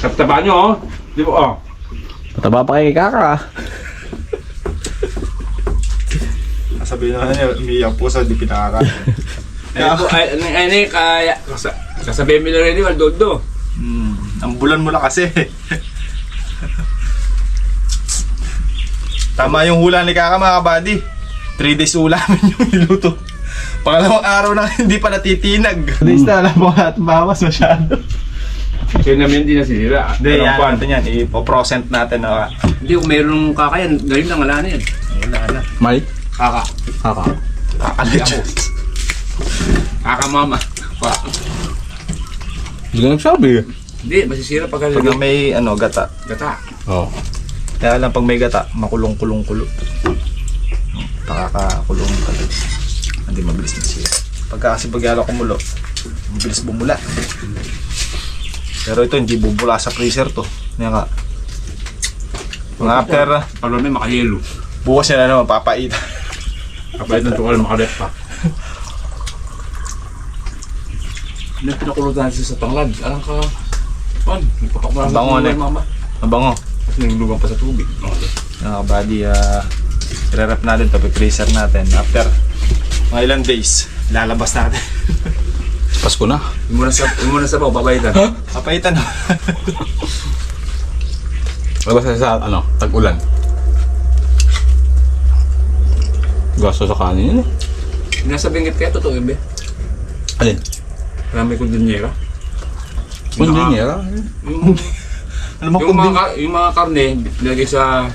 Taba nyo, oh. Di ba, oh. Pataba pa kay Kaka. Sabihin na niya, umiyak po sa di pinakakain. Kaya, kasabihin mo na rin, Waldo. Ang bulan mo lang kasi. Tama yung hula ni Kaka mga kabady. 3 days ulamin yung niluto. Pangalawang araw na hindi pa natitinag. 3 days na alam mo at bawas masyado. Kaya namin hindi nasisira. Hindi, yan natin yan. Ipo-procent natin na. Hindi, kung mayroong kakayan, galing lang, wala na yan. Wala na. Mike? Kaka. Kaka. Kakalit. Kaka mama. Hindi ka nagsabi. Hindi, masisira pag Pag may gata. gata. Oo. Kaya lang pag may gata, makulong-kulong-kulo. Pakakakulong ka doon. Hindi mabilis na siya. Pagka kasi pagyalo kumulo, mabilis bumula. Pero ito hindi bubula sa freezer to. Yan ka. Mga after, Palo may makahilo. bukas yan naman, papait. Kapait ng tukal, makadet pa. Hindi pinakulot natin sa tanglad. Alam ka, pan, nagpapak mo lang. Bango na eh. Mama. Mabango. Tapos nilulugan pa sa tubig. Mga kabady, i-rep natin to, freezer natin. After mga ilang days, lalabas natin. Pasko na. Yung muna sa baw, babayitan. Papaitan na. Labas sa tag-ulan. Gasto sa kanin yun eh. Nasa binggit kaya, totoo yun, be? Alin? Marami kundinyera. Kundinera. Ano mo Yung mga karne, nilagay sa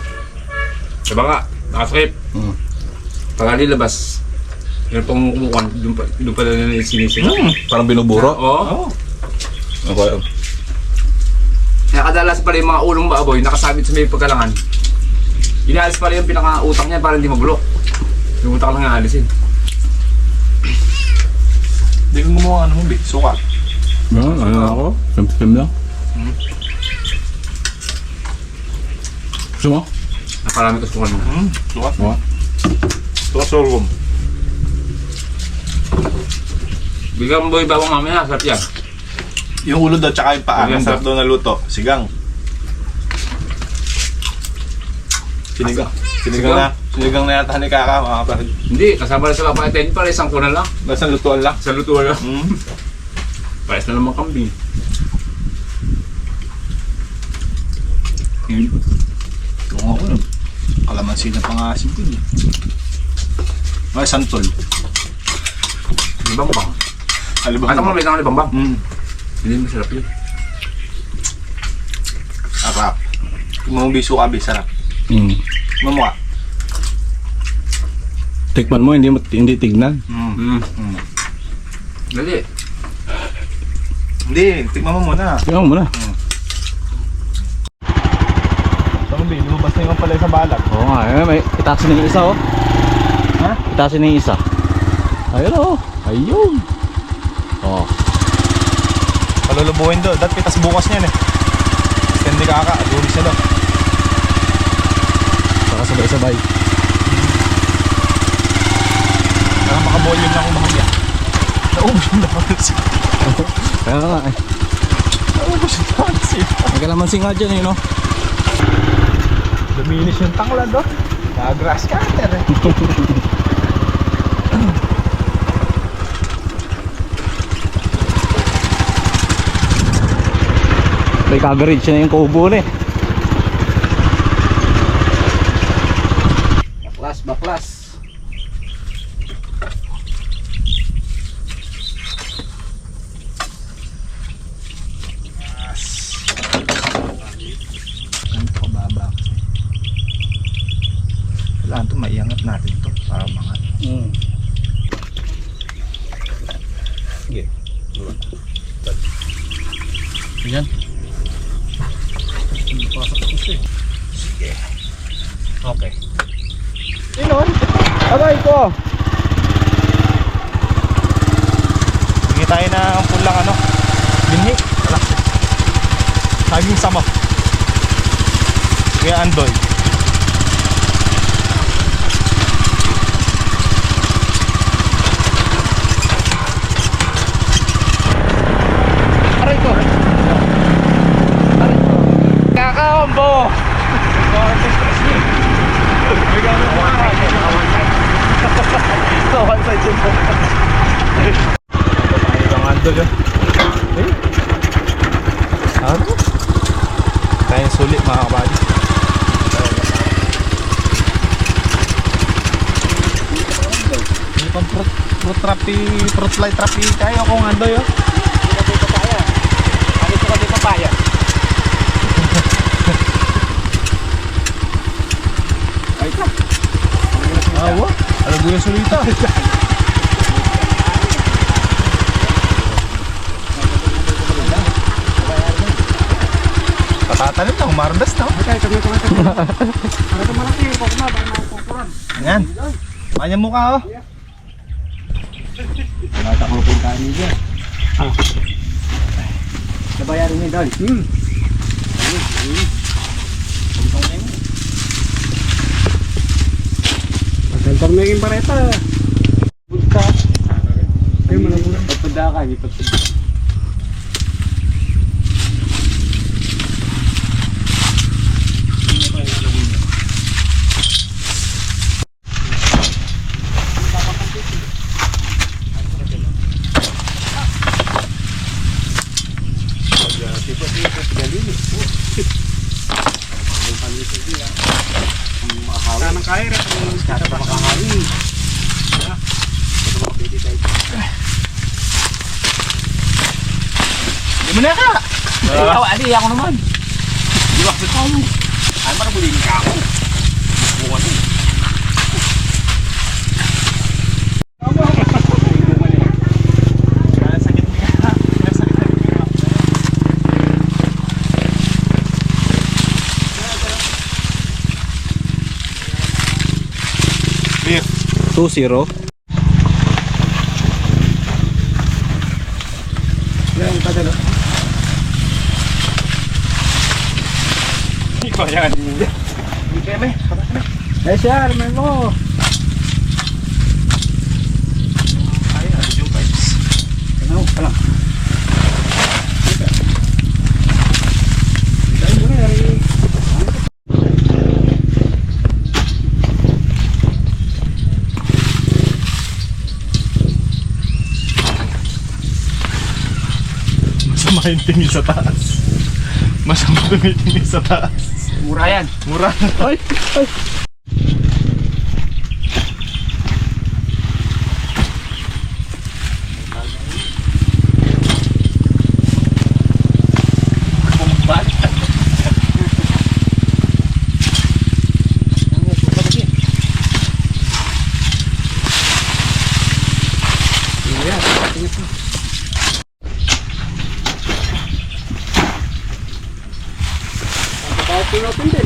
banga, nakasakip. Pag labas, yun pang kumukuhan, doon pa na sinisira. Parang binuburo. Oo. Okay. Kaya kadalas pala yung mga ulong baboy nakasabit sa may pagkalangan. Inaalis pala yung pinaka-utak niya para hindi mabulok. Yung utak lang aalisin. Hindi ko gumawa mo, be. Suka. Ano ako? Pim lang. Gusto mo? Naparami ko sukan mo. Suka. Oo. Suka sorghum. Bigyan mo boy bawang mamaya, sarap yan. Yung ulo daw tsaka yung paa. Maganda. Ang sarap daw na luto. Sigang. Sinigang na yata ni Kaka, mga kapatid. Hindi, kasama na sa papaitin para isang kunan lang. Basta lutuan lang. Sa lutuan lang. Mm. Pares na naman kambing. Oo ako nun. Kalamansi na pangasin ko yun. Ay, santol. Libambang. Alibang. At mo may nang libambang. Hindi masarap yun. Sarap. Kung biso ka, sarap. Mamukha. Tikman mo, hindi tignan. Dali. Hindi, tignan mo muna. Tignan mo muna. Sabi, lumabas na yung pala sa balag. Oo nga, may itasin na yung isa oh. Ha? Itasin na yung isa. Ayun oh. Ayun. Oh. Palulubuhin doon. Dati pitas bukas niyan eh. Hindi Kaka, adulis na doon. Saka sabay-sabay. Parang makabolyon lang kung bahagya. Naubos yung napansin. Kaya nga eh. Naubos yung napansin. May kalamansi nga dyan eh no. Luminis yung tanglad doon. Naka-grass cutter eh. May coverage na yung kubo na eh. Baklas, baklas. Ganito kababa. Wala ito, maiangat natin ito para umangat. Sige. Yan. Sige. Okay. Inon? Aray ko. Hingi tayo ng pulang binhi. Wala. Saging sama. Kaya andoy. Aray ko. Aray. One side yun. Ang andol yun. Eh? Ano? Tayong sulit mga kabady. Hindi pang fruit fly trapi kayo kung andoy yun. Ano ito kasi papaya? Ay, ito. Awa, alam mo yung sulita. Patatanim lang, mardas na. Ay, kami. Para ito malaki, kung na, baka makukuran. Ayan. Kanya mukha oh. Natakulupin tayo niya. Nabayarin niya dahil. Pagkantar mo yung bareta. Budka. Ay, malabunan. Pagpada ka, ipagpada. Kanang kaya rin kung kita pa makahari. Di mo na ka. Ikaw, ali, ako naman. Di ba kasi ako? Ay, parang buligin ka ako. Bukas mo. Beer. 2-0. Yan, padalo. Ikaw yan. Hindi kayo, may. Eh, siya, may mo. Ay, ano yung pipes? Ano, palang. Dahil mo na, yari. Masama yung tingin sa taas. Masama tumitingin sa taas. Mura yan. Mura. Ay! Ay! Pinopin din.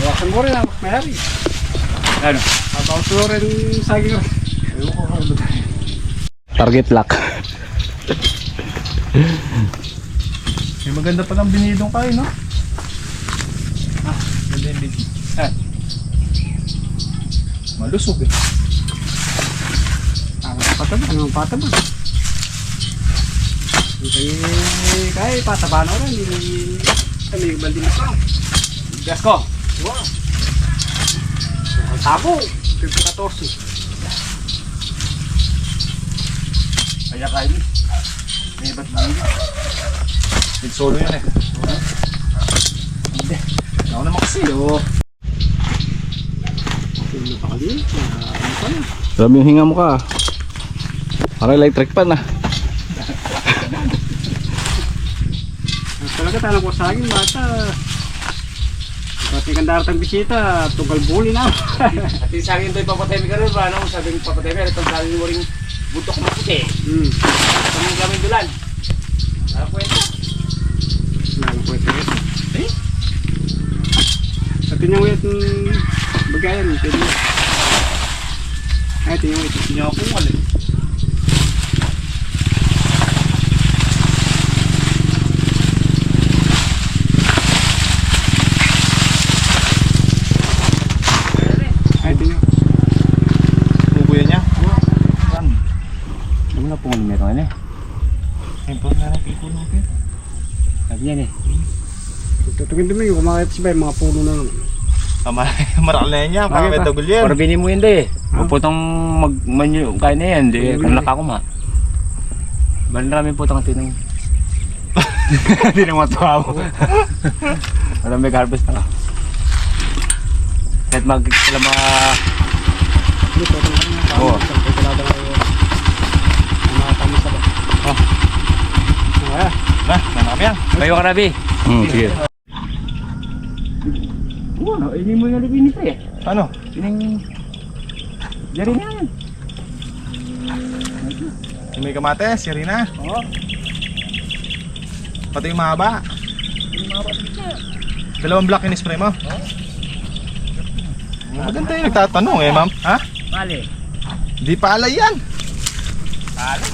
Hawakan mo rin ang mayari. Ano? Habang mo rin saging rin. Target lock. May maganda pa ng binidong kayo, no? Ganda yung binidong. Malusog eh. Pataba, ano pataba? Kaya pataba na rin. Kami baldi na pa. Gas ko. Wow. Tabo. 14. Kaya kayo. May ba't ba yun? Solo yun eh. Hindi. Ako naman kasi. Oo. Hindi pa kali. Ano pa na? Alam yung hinga mo ka. Parang electric pan ah. Talaga tanong ko sa akin, bata. Pati kang daratang bisita, tugal buli na. At yung sa akin do'y papatay ka rin ba? Ano? Sabi ng papatay ka, itong sabi mo rin butok na puti. Itong gaming dulan. Ano po ito? Lalo po ito. Eh? At tinyong wait bagayan. Ay, tinyong wait. Tinya ako wala eh. Ay, tinyong. Tubo yan niya. Saan? Ano na pong meron eh? Siyempre meron people natin. Sabi yan eh. Tutugin dumi, kumakit si Bay, mga puno na lang. Maral na yan, Lagi pa. pakakita gulyan. Para binin mo yun de. Uputang magmanyo kaya na yan. Di, kung nakakuma. Bali namin putang tinang. Hindi na matuwa mo. Parang may harvest na ka. Kahit sila mga... Oo. Na kami yan. Kayo ka Rabi. Sige. Oo, hindi mo yung libin nito eh. Ano? Yung... Dari na yan. Yung may kamates, si Rina. Oo. Pati yung mahaba. Dalawang block in spray mo? Maganda yung nagtatanong eh, ma'am. Ha? Mali. Di palay yan. Palay?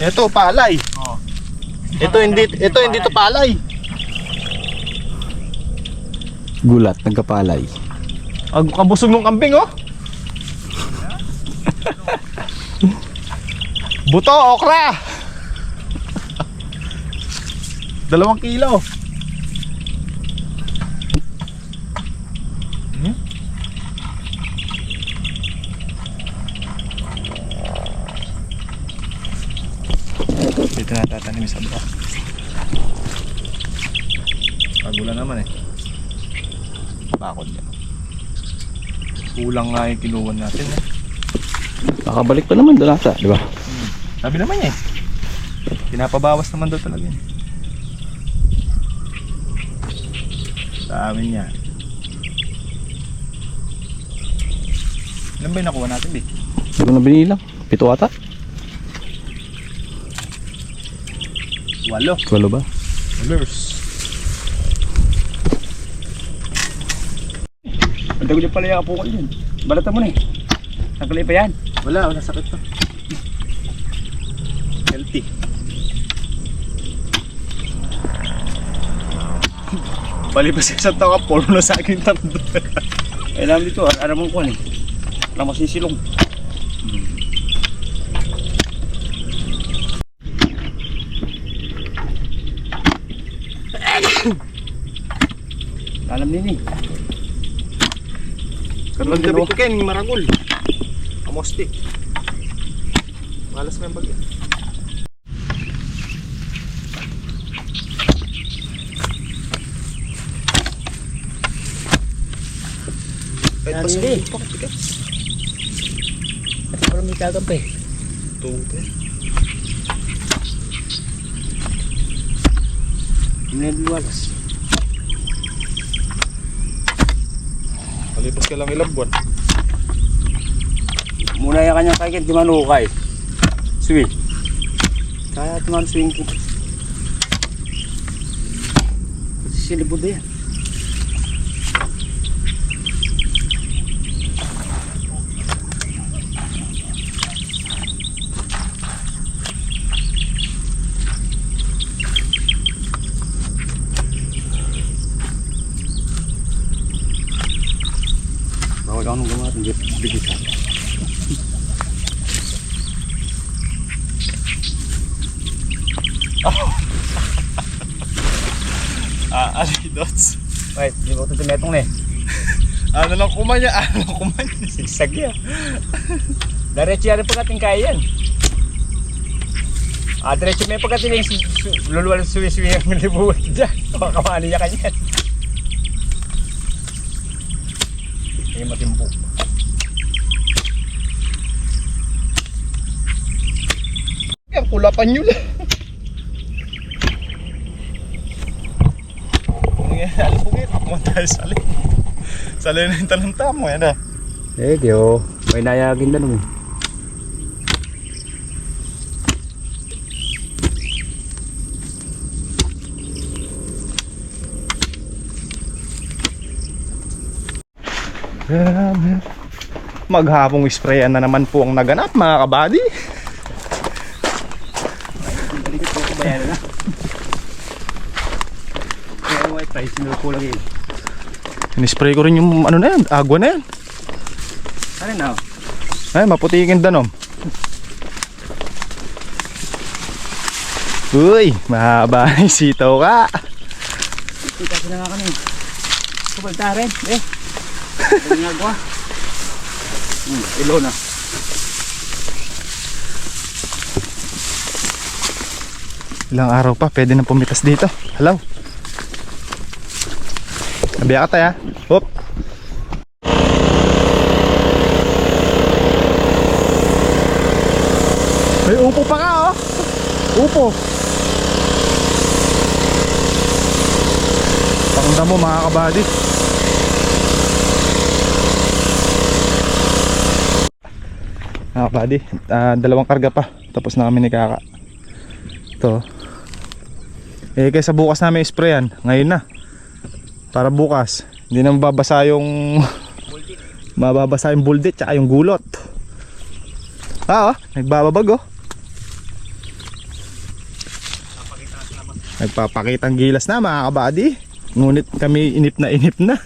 Ito, palay. Oo. Ito hindi to palay. Gulat, nagkapalay. Ang kabusog ng kambing, oh. Buto, okra. 2 kilo. Dito na tatanim sa baka. Pagula naman eh. Bakod yan. Kulang nga yung kinuwan natin eh. Nakabalik pa naman doon ata, di ba? Sabi naman niya eh. Pinapabawas naman daw talaga yun. Sa amin yan. Ilan ba yung nakuha natin, Bi? Hindi ko na binilang. 7 ata? 8. 12 ba? Lures. Ang dago niya pala yung apukal yun. Balatan mo na eh. Nakalay pa yan. Wala sakit to. Healthy. Bali pa siya sa tawa, puro na sa akin tatlo. Alam dito, aram mo ko eh. Alam masisilong. Alam din eh. Karlang gabi ko kayo, maragol. Amosti. Malas mo yung bagay. Kahit pa sa Hindi. upak, tigas. At parang may kagam pa eh. Tungkol. Hindi na luwalas. Malipas ka lang ilang buwan. Muna yung kanyang kakit, di man ukay. Swing. Kaya naman swing ko. Silibod na yan. Bawal ako nung gumawa, hindi bigitan. Alidots. Wait, di ba ito tumetong na eh? Ano lang kumanya, ano lang kumanya. Sigsag yan. Diretso yan pagkating kaya yan. Diretso may pagkating yung luluwal suwi-suwi ang libuhat dyan. Kamali niya kanyan. Hindi matimpo. Yan, kulapan nyo lang. Alipugit, mo tayo sali. Sali na yung talanta mo, yan ah. Eh, diyo. May nayagin na naman. Maghapong sprayan na naman po ang naganap, mga kabady. Balikot ko bayaran na. Kaya white rice, sinukulang yun. Inispray ko rin yung ano na yan, agwa na yan. Ano na? Ay, maputikin danom. Uy, mahaba na yung sitaw ka. Ito kasi na nga kami. Kubalta rin, eh. Ginagawa. Ilo na. Ilang araw pa, pwede na pumitas dito. Hello. Nabiya ka tayo, ha? Hop. May upo pa ka, oh. Upo. Pakunda mo, mga kabady. Mga kabady, dalawang karga pa. Tapos na kami ni Kaka. Ito. Eh kaysa bukas namin sprayan, ngayon na. Para bukas, hindi na mababasa yung mababasa yung buldet tsaka yung gulot. Nagbababag, oh. Nagpapakitang gilas na, mga kabady. Ngunit kami inip na.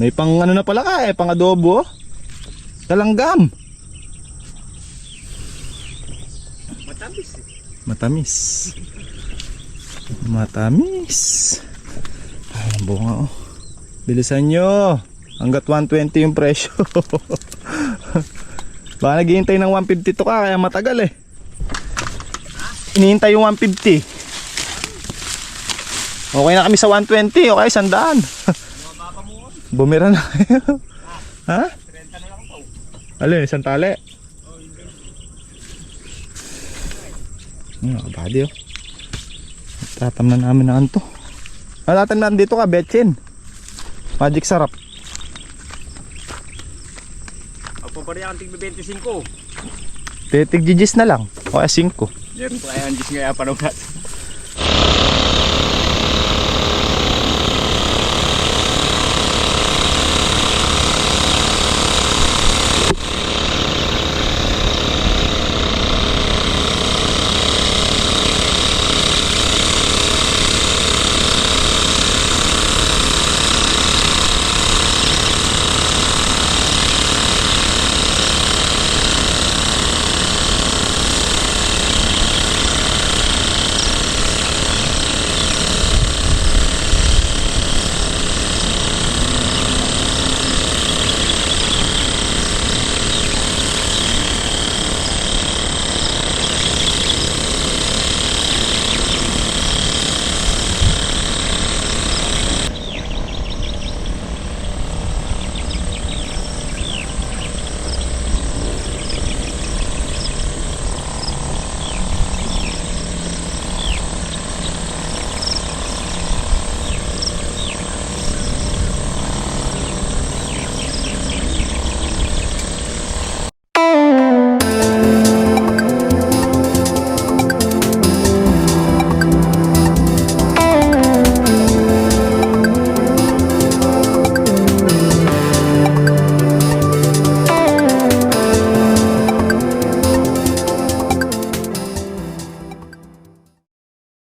May pang ano na pala ka, pang adobo, oh. Talanggam. Matamis. Ay, ang bunga, oh. Bilisan nyo. Hanggat 120 yung presyo. Baka naghihintay ng 150 to ka, kaya matagal eh. Inihintay yung 150. Okay na kami sa 120, okay, 100. Bumira na kayo. Ha? 30 na lang to. Alin, isang tali? Kabady, oh. Tatam na namin na kanto. Tatam na dito ka, Betchin. Magic sarap. Ako pa rin ang tig 25. Titig GGs na lang. O 5. Meron pa kaya ang Diyos nga panong natin.